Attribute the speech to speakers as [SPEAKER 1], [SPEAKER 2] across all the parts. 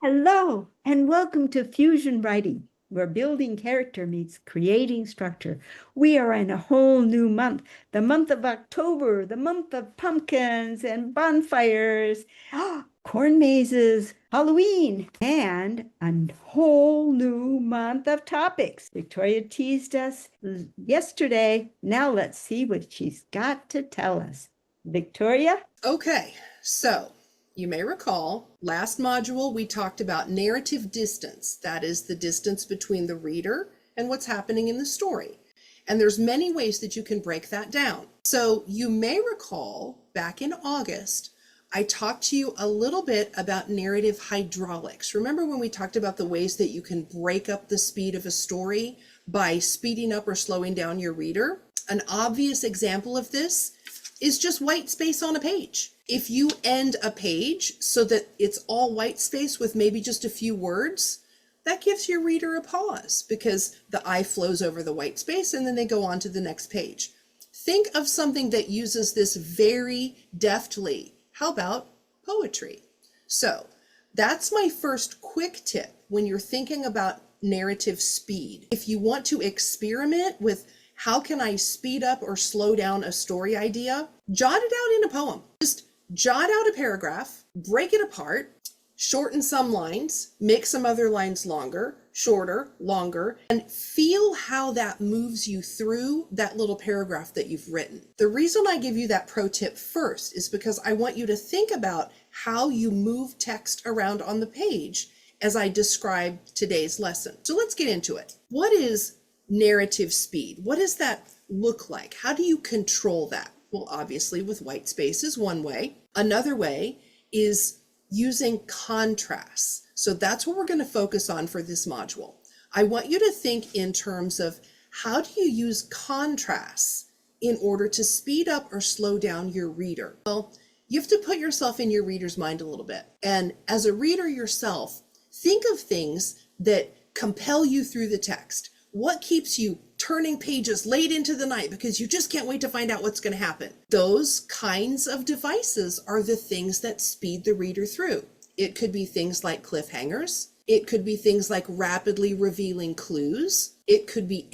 [SPEAKER 1] Hello, and welcome to Fusion Writing, where building character meets creating structure. We are in a whole new month, the month of October, the month of pumpkins and bonfires, corn mazes, Halloween, and a whole new month of topics. Victoria teased us yesterday. Now let's see what she's got to tell us. Victoria?
[SPEAKER 2] Okay, so you may recall last module we talked about narrative distance. That is the distance between the reader and what's happening in the story. And there's many ways that you can break that down. So you may recall back in August, I talked to you a little bit about narrative hydraulics. Remember when we talked about the ways that you can break up the speed of a story by speeding up or slowing down your reader? An obvious example of this is just white space on a page. If you end a page so that it's all white space with maybe just a few words, that gives your reader a pause because the eye flows over the white space and then they go on to the next page. Think of something that uses this very deftly. How about poetry? So that's my first quick tip when you're thinking about narrative speed. If you want to experiment with how can I speed up or slow down a story idea, jot it out in a poem. Just jot out a paragraph, break it apart, shorten some lines, make some other lines longer, shorter, longer, and feel how that moves you through that little paragraph that you've written. The reason I give you that pro tip first is because I want you to think about how you move text around on the page as I describe today's lesson. So let's get into it. What is narrative speed? What does that look like? How do you control that? Well, obviously with white space is one way. Another way is using contrasts. So that's what we're going to focus on for this module. I want you to think in terms of how do you use contrasts in order to speed up or slow down your reader? Well, you have to put yourself in your reader's mind a little bit. And as a reader yourself, think of things that compel you through the text. What keeps you turning pages late into the night because you just can't wait to find out what's going to happen? Those kinds of devices are the things that speed the reader through. It could be things like cliffhangers. It could be things like rapidly revealing clues. It could be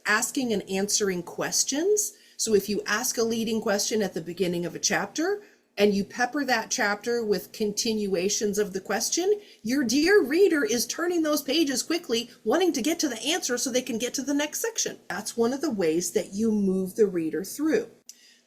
[SPEAKER 2] asking and answering questions. So if you ask a leading question at the beginning of a chapter, and you pepper that chapter with continuations of the question, your dear reader is turning those pages quickly, wanting to get to the answer so they can get to the next section. That's one of the ways that you move the reader through.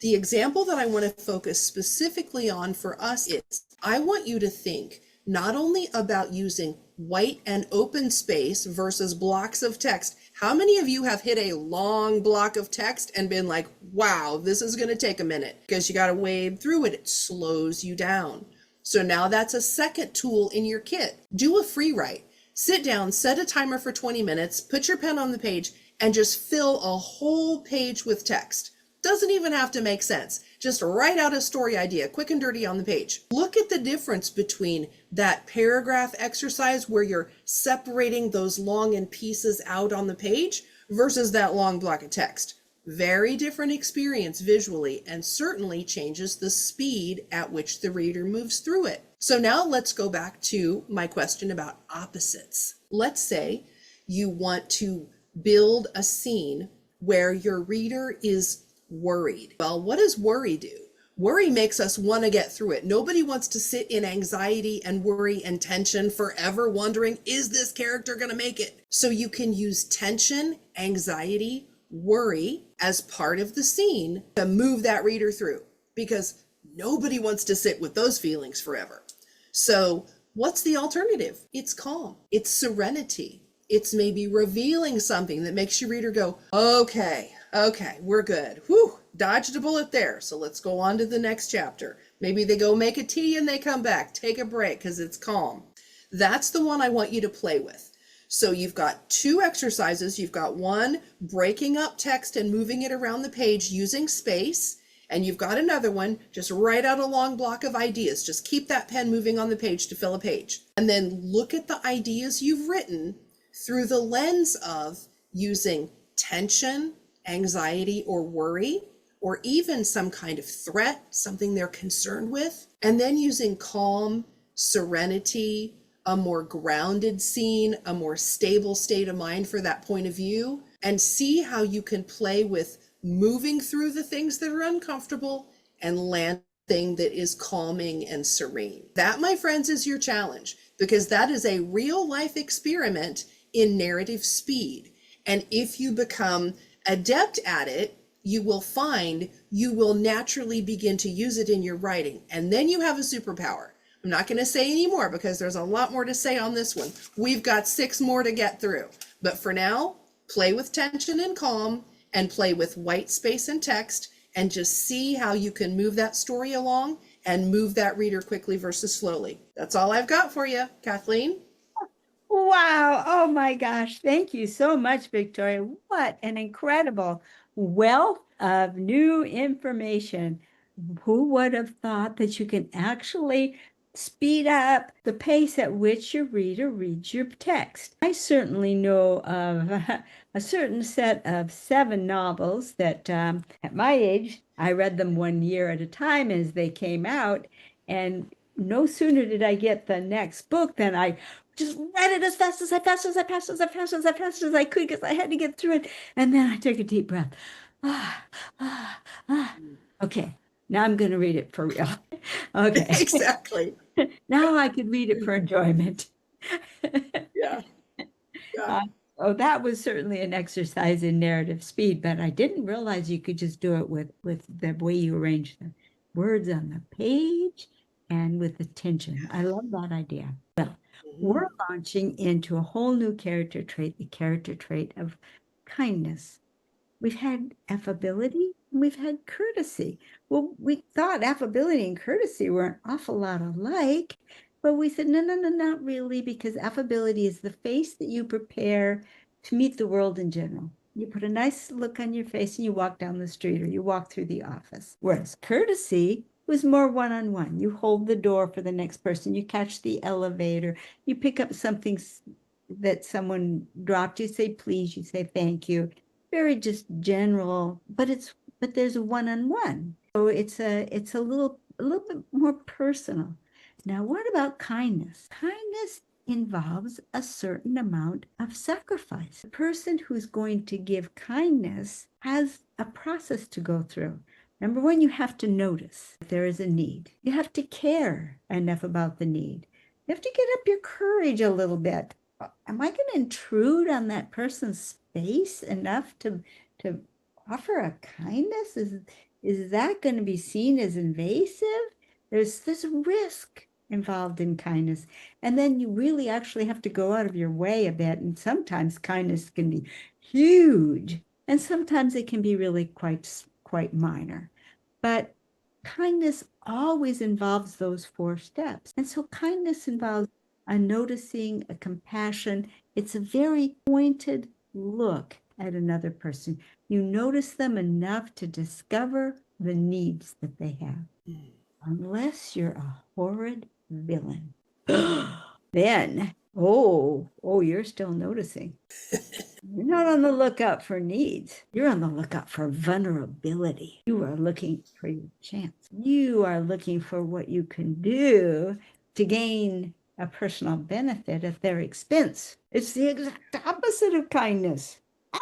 [SPEAKER 2] The example that I want to focus specifically on for us is, I want you to think not only about using white and open space versus blocks of text. How many of you have hit a long block of text and been like, wow, this is going to take a minute because you got to wade through it. It slows you down. So now that's a second tool in your kit. Do a free write. Sit down, set a timer for 20 minutes, put your pen on the page, and just fill a whole page with text. Doesn't even have to make sense. Just write out a story idea, quick and dirty on the page. Look at the difference between that paragraph exercise where you're separating those long in pieces out on the page versus that long block of text. Very different experience visually, and certainly changes the speed at which the reader moves through it. So now let's go back to my question about opposites. Let's say you want to build a scene where your reader is worried. Well, what does worry do? Worry makes us want to get through it. Nobody wants to sit in anxiety and worry and tension forever wondering, is this character going to make it? So you can use tension, anxiety, worry as part of the scene to move that reader through, because nobody wants to sit with those feelings forever. So what's the alternative? It's calm. It's serenity. It's maybe revealing something that makes your reader go, okay, we're good. Whew, dodged a bullet there. So let's go on to the next chapter. Maybe they go make a tea and they come back, take a break because it's calm. That's the one I want you to play with. So you've got two exercises. You've got one, breaking up text and moving it around the page using space. And you've got another one, just write out a long block of ideas. Just keep that pen moving on the page to fill a page. And then look at the ideas you've written through the lens of using tension, anxiety, or worry, or even some kind of threat, something they're concerned with, and then using calm, serenity, a more grounded scene, a more stable state of mind for that point of view, and see how you can play with moving through the things that are uncomfortable and land thing that is calming and serene. That, my friends, is your challenge, because that is a real life experiment in narrative speed. And if you become adept at it, you will find you will naturally begin to use it in your writing. And then you have a superpower. I'm not going to say any more because there's a lot more to say on this one. We've got 6 more to get through. But for now, play with tension and calm, and play with white space and text, and just see how you can move that story along and move that reader quickly versus slowly. That's all I've got for you, Kathleen.
[SPEAKER 1] Wow. Oh my gosh. Thank you so much, Victoria. What an incredible wealth of new information. Who would have thought that you can actually speed up the pace at which your reader reads your text? I certainly know of a certain set of 7 novels that at my age, I read them 1 year at a time as they came out. And no sooner did I get the next book than I just read it as fast as I could because I had to get through it. And then I took a deep breath. Ah, ah, ah. Okay, now I'm going to read it for real. Okay.
[SPEAKER 2] Exactly.
[SPEAKER 1] Now I could read it for enjoyment.
[SPEAKER 2] Yeah. Yeah.
[SPEAKER 1] Oh, that was certainly an exercise in narrative speed, but I didn't realize you could just do it with the way you arrange the words on the page and with the tension. I love that idea. Well, we're launching into a whole new character trait, the character trait of kindness. We've had affability, and we've had courtesy. Well, we thought affability and courtesy were an awful lot alike, but we said, no, not really, because affability is the face that you prepare to meet the world in general. You put a nice look on your face and you walk down the street or you walk through the office. Whereas courtesy was more one-on-one. You hold the door for the next person, you catch the elevator, you pick up something that someone dropped, you say please, you say thank you. Very just general, but there's a one-on-one. So it's a little bit more personal. Now, what about kindness? Kindness involves a certain amount of sacrifice. The person who's going to give kindness has a process to go through. Number one, you have to notice if there is a need. You have to care enough about the need. You have to get up your courage a little bit. Am I going to intrude on that person's space enough to offer a kindness? Is that going to be seen as invasive? There's a risk involved in kindness. And then you really actually have to go out of your way a bit. And sometimes kindness can be huge. And sometimes it can be really quite minor. But kindness always involves those 4 steps. And so kindness involves a noticing, a compassion. It's a very pointed look at another person. You notice them enough to discover the needs that they have. Unless you're a horrid villain. Then, you're still noticing. You're not on the lookout for needs. You're on the lookout for vulnerability. You are looking for your chance. You are looking for what you can do to gain a personal benefit at their expense. It's the exact opposite of kindness. I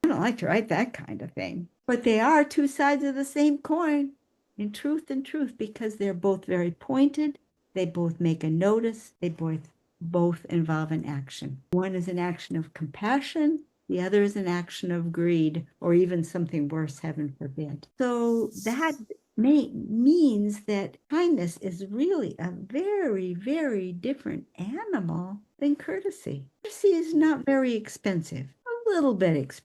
[SPEAKER 1] don't like to write that kind of thing. But they are 2 sides of the same coin, in truth and truth, because they're both very pointed. They both make a notice. They both involve an action. One is an action of compassion. The other is an action of greed, or even something worse, heaven forbid. So that means that kindness is really a very, very different animal than courtesy. Courtesy is not very expensive. A little bit,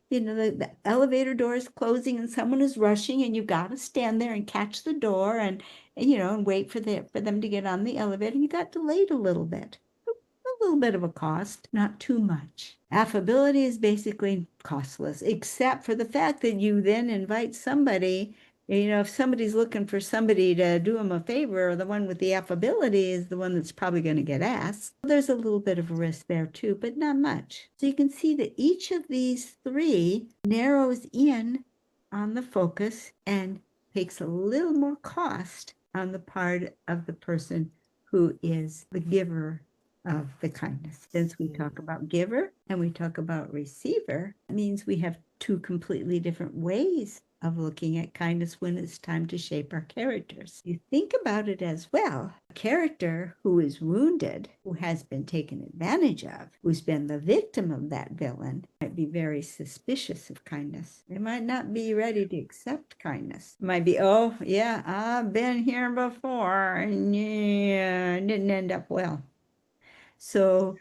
[SPEAKER 1] the elevator door is closing and someone is rushing and you got to stand there and catch the door and wait for them to get on the elevator. You got delayed a little bit. A little bit of a cost, not too much. Affability is basically costless, except for the fact that you then invite somebody, if somebody's looking for somebody to do them a favor, the one with the affability is the one that's probably going to get asked. There's a little bit of a risk there too, but not much. So you can see that each of these 3 narrows in on the focus and takes a little more cost on the part of the person who is the giver of the kindness. Since we talk about giver and we talk about receiver, it means we have two completely different ways of looking at kindness when it's time to shape our characters. You think about it as well. A character who is wounded, who has been taken advantage of, who's been the victim of that villain, might be very suspicious of kindness. They might not be ready to accept kindness. It might be, oh, yeah, I've been here before, and yeah, it didn't end up well. So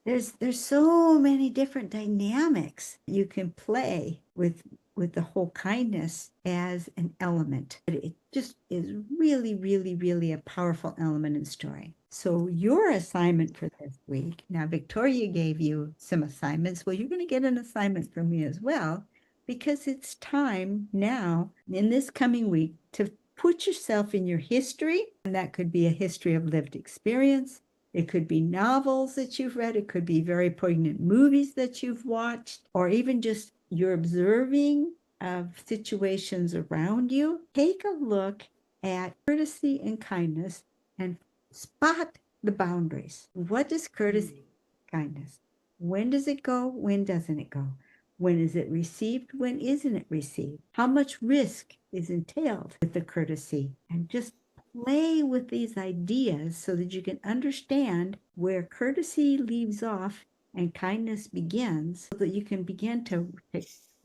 [SPEAKER 1] there's so many different dynamics you can play with the whole kindness as an element. It just is really, really, really a powerful element in story. So your assignment for this week, now Victoria gave you some assignments. Well, you're going to get an assignment from me as well, because it's time now in this coming week to put yourself in your history. And that could be a history of lived experience. It could be novels that you've read. It could be very poignant movies that you've watched, or even just your observing of situations around you. Take a look at courtesy and kindness and spot the boundaries. What is courtesy, kindness? When does it go? When doesn't it go? When is it received? When isn't it received? How much risk is entailed with the courtesy? And just play with these ideas so that you can understand where courtesy leaves off and kindness begins, so that you can begin to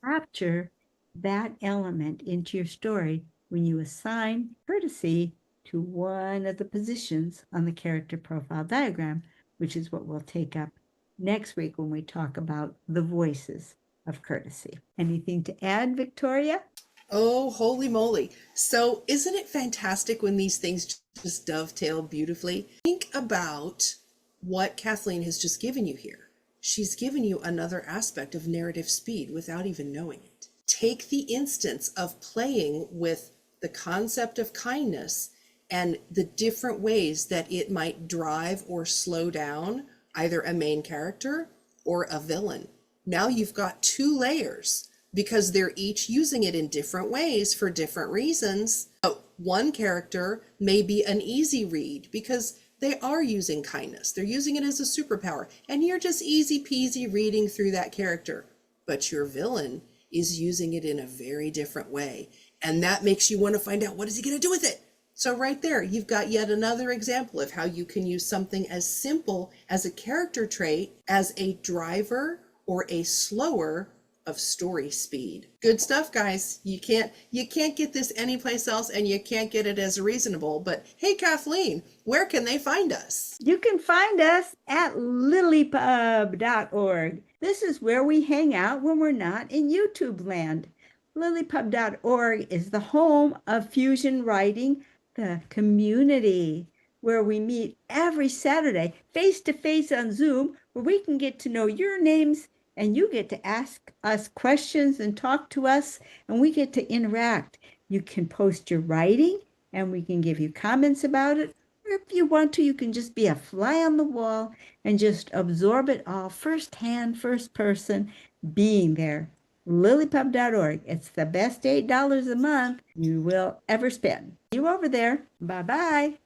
[SPEAKER 1] capture that element into your story when you assign courtesy to one of the positions on the character profile diagram, which is what we'll take up next week when we talk about the voices of courtesy. Anything to add, Victoria?
[SPEAKER 2] Oh, holy moly. So, isn't it fantastic when these things just dovetail beautifully? Think about what Kathleen has just given you here. She's given you another aspect of narrative speed without even knowing it. Take the instance of playing with the concept of kindness and the different ways that it might drive or slow down either a main character or a villain. Now you've got two layers, because they're each using it in different ways for different reasons. One character may be an easy read because they are using kindness. They're using it as a superpower, and you're just easy peasy reading through that character. But your villain is using it in a very different way, and that makes you want to find out, what is he going to do with it? So right there, you've got yet another example of how you can use something as simple as a character trait as a driver or a slower of story speed. Good stuff, guys. You can't get this anyplace else, and you can't get it as reasonable. But hey, Kathleen, where can they find us?
[SPEAKER 1] You can find us at LiLLiPub.org. This is where we hang out when we're not in YouTube land. LiLLiPub.org is the home of Fusion Writing, the community, where we meet every Saturday face to face on Zoom, where we can get to know your names and you get to ask us questions and talk to us, and we get to interact. You can post your writing and we can give you comments about it. Or if you want to, you can just be a fly on the wall and just absorb it all firsthand, first person, being there. LiLLiPub.org. It's the best $8 a month you will ever spend. See you over there. Bye-bye.